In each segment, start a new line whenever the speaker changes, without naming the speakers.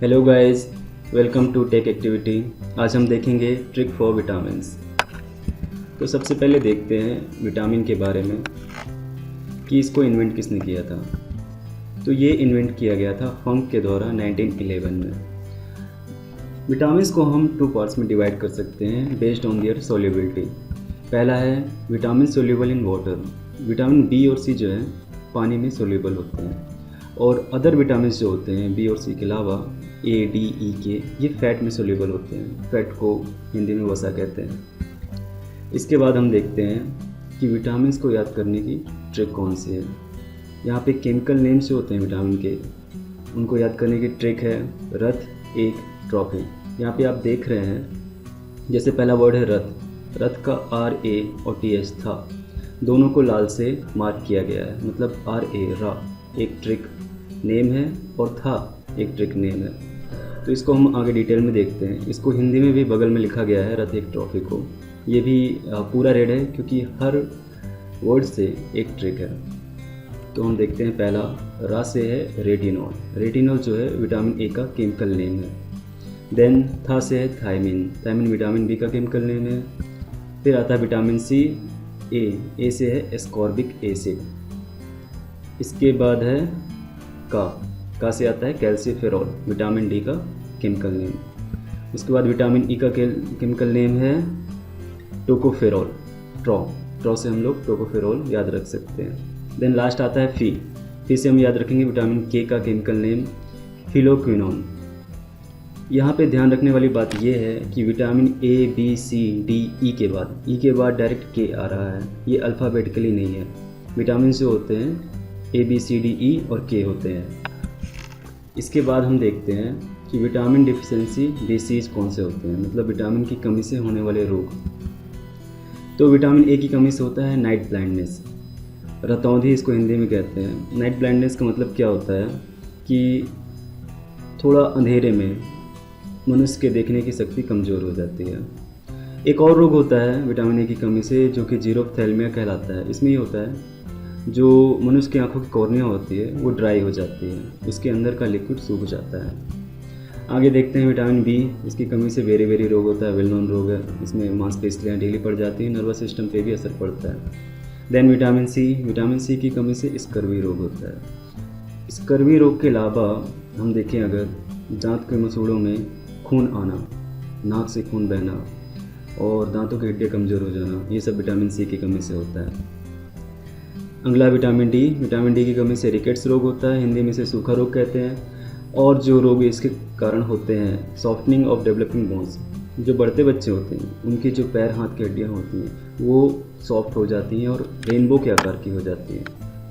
Hello guys, welcome to Tech Activity. आज हम देखेंगे ट्रिक फॉर विटामिन्स। तो सबसे पहले देखते हैं विटामिन के बारे में कि इसको इन्वेंट किसने किया था। तो ये इन्वेंट किया गया था फंक के द्वारा 1911 में। विटामिन्स को हम 2 पार्ट्स में डिवाइड कर सकते हैं बेस्ड ऑन देयर सोल्यूबिलिटी। पहला है vitamin soluble in water. Vitamin B और सी जो है पानी में सोल्यूबल होते हैं, और अदर विटामिन जो होते हैं बी और सी के अलावा ए डी ई के, ये फैट में सोल्यूबल होते हैं। फैट को हिंदी में वसा कहते हैं। इसके बाद हम देखते हैं कि विटामिन को याद करने की ट्रिक कौन सी है। यहाँ पे केमिकल नेम्स जो होते हैं विटामिन के, उनको याद करने की ट्रिक है रथ, एक, ट्रॉफी। यहाँ पे आप देख रहे हैं जैसे पहला वर्ड है रथ। रथ का आर ए और टी एच था, दोनों को लाल से मार्क किया गया है, मतलब आर ए रा एक ट्रिक नेम है और था एक ट्रिक नेम है। तो इसको हम आगे डिटेल में देखते हैं। इसको हिंदी में भी बगल में लिखा गया है रथ एक ट्रॉफी को। ये भी पूरा रेड है क्योंकि हर वर्ड से एक ट्रिक है। तो हम देखते हैं पहला रा से है रेटिनॉल। रेटिनॉल जो है विटामिन ए का केमिकल नेम है। देन था से है थायमिन। थायमिन विटामिन बी का केमिकल नेम है। फिर आता है विटामिन सी, ए से है एस्कॉर्बिक एसिड। इसके बाद है का से आता है कैल्सीफेरॉल, विटामिन डी का केमिकल नेम। उसके बाद विटामिन ई का केमिकल नेम है टोकोफेरॉल। ट्रॉ से हम लोग टोकोफेरॉल याद रख सकते हैं। देन लास्ट आता है फी से हम याद रखेंगे विटामिन के का केमिकल नेम फिलोक्विनोन। यहाँ पे ध्यान रखने वाली बात यह है कि vitamin A B C D E के बाद डायरेक्ट के आ रहा है। ये अल्फ़ाबेटिकली नहीं है। विटामिन जो होते हैं ए बी सी डी ई और के होते हैं। इसके बाद हम देखते हैं कि विटामिन डिफिशिएंसी डिसीज़ कौन से होते हैं, मतलब विटामिन की कमी से होने वाले रोग। तो विटामिन ए की कमी से होता है नाइट ब्लाइंडनेस, रतौंधी इसको हिंदी में कहते हैं। नाइट ब्लाइंडनेस का मतलब क्या होता है कि थोड़ा अंधेरे में मनुष्य के देखने की शक्ति कमज़ोर हो जाती है। एक और रोग होता है विटामिन ए की कमी से जो कि जीरोफ्थैल्मिया कहलाता है। इसमें ये होता है जो मनुष्य की आंखों की कॉर्निया होती है वो ड्राई हो जाती है, उसके अंदर का लिक्विड सूख जाता है। आगे देखते हैं विटामिन बी। इसकी कमी से वेरी रोग होता है, वेल नोन रोग है। इसमें मांसपेशियाँ ढीली पड़ जाती हैं, नर्वस सिस्टम पे भी असर पड़ता है। देन विटामिन सी की कमी से स्कर्वी रोग होता है। स्कर्वी रोग के अलावा हम देखें अगर दांत के मसूड़ों में खून आना, नाक से खून बहना और दांतों की हड्डियाँ कमज़ोर हो जाना, ये सब विटामिन सी की कमी से होता है। अगला विटामिन डी की कमी से रिकेट्स रोग होता है, हिंदी में इसे सूखा रोग कहते हैं। और जो रोग इसके कारण होते हैं सॉफ्टनिंग ऑफ डेवलपिंग बोन्स, जो बढ़ते बच्चे होते हैं उनकी जो पैर हाथ की हड्डियाँ होती हैं वो सॉफ्ट हो जाती हैं और रेनबो के आकार की हो जाती है।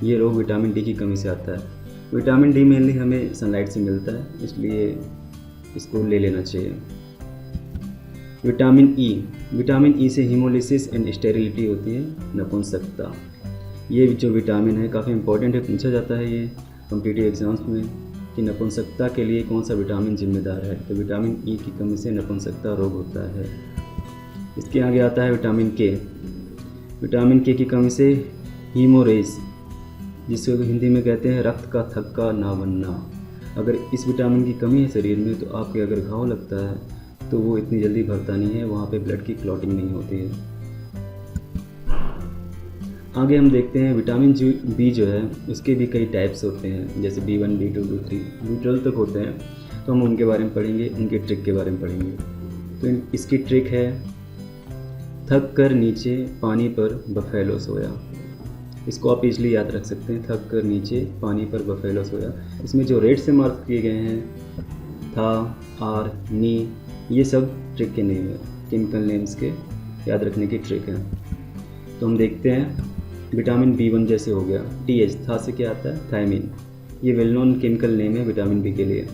ये रोग विटामिन डी की कमी से आता है। विटामिन डी मेनली हमें सनलाइट से मिलता है, इसलिए इसको ले लेना चाहिए। विटामिन ई से हीमोलिसिस एंड स्टेरिलिटी होती है, नपुंसकता। ये जो विटामिन है काफ़ी इंपॉर्टेंट है, पूछा जाता है ये कॉम्पिटिटिव एग्जाम्स में कि नपुंसकता के लिए कौन सा विटामिन जिम्मेदार है। तो विटामिन ई की कमी से नपुंसकता रोग होता है। इसके आगे आता है विटामिन के। विटामिन के की कमी से हीमोरेज, जिसको हिंदी में कहते हैं रक्त का थक्का ना बनना। अगर इस विटामिन की कमी है शरीर में तो आपके अगर घाव लगता है तो वो इतनी जल्दी भरता नहीं है, वहाँ पे ब्लड की क्लॉटिंग नहीं होती है। आगे हम देखते हैं विटामिन बी जो है उसके भी कई टाइप्स होते हैं, जैसे B1, B2, B3, B12 तक होते हैं। तो हम उनके बारे में पढ़ेंगे, उनके ट्रिक के बारे में पढ़ेंगे। तो इसकी ट्रिक है थक कर नीचे पानी पर बफेलो सोया। इसको आप इजली याद रख सकते हैं, थक कर नीचे पानी पर बफेलो सोया। इसमें जो रेड से मार्क किए गए हैं था, आर, नी, ये सब ट्रिक के नेम है, केमिकल नेम्स के याद रखने की ट्रिक है। तो हम देखते हैं विटामिन B1 जैसे हो गया, TH था से क्या आता है थायमिन। ये वेल नोन केमिकल नेम है विटामिन बी के लिए,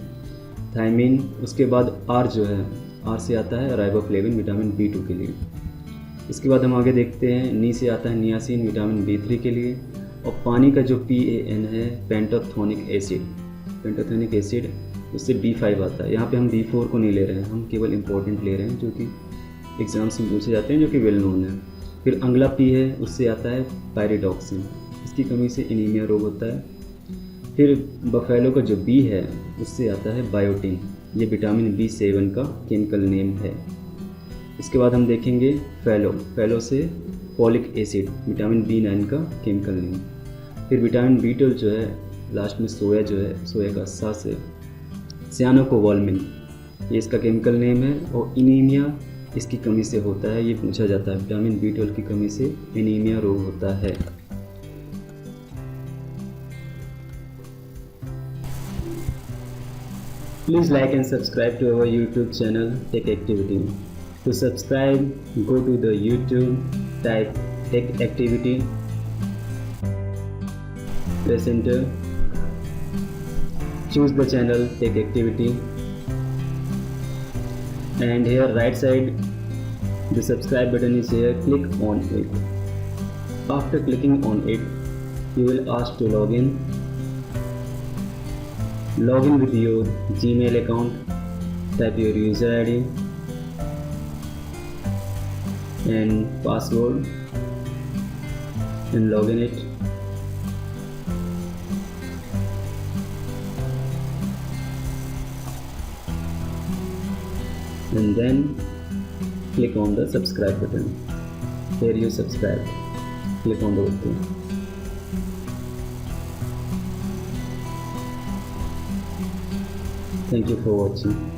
थायमिन। उसके बाद R जो है, R से आता है राइबोफ्लेविन विटामिन B2 के लिए। इसके बाद हम आगे देखते हैं नी से आता है नियासिन विटामिन B3 के लिए। और पानी का जो PAN है पेंटाथोनिक एसिड, उससे B5 आता है। यहाँ पे हम B4 को नहीं ले रहे हैं, हम केवल इम्पोर्टेंट ले रहे हैं जो कि एग्जाम्स में पूछे जाते हैं, जो कि वेल नोन है। फिर अगला P है, उससे आता है पायरिडॉक्सिन। इसकी कमी से एनीमिया रोग होता है। फिर बफेलो का जो बी है उससे आता है बायोटिन, ये विटामिन B7 का केमिकल नेम है। इसके बाद हम देखेंगे फैलो से फॉलिक एसिड, विटामिन B9 का केमिकल नेम। फिर विटामिन B12 जो है लास्ट में सोया जो है, सोया का सा से सियानोकोबालामिन, ये इसका केमिकल नेम है। और इनीमिया इसकी कमी से होता है, ये पूछा जाता है, विटामिन B12 की कमी से एनीमिया रोग होता है। Please like and subscribe to our YouTube channel Tech Activity. To subscribe, go to the YouTube, type Tech Activity, press enter, choose the channel Tech Activity, and here right side the subscribe button is here, click on it. After clicking on it, you will ask to log in with your Gmail account, type your user ID and password and log in it. And then click on the subscribe button. Here you subscribe, click on the OK. Thank you for watching.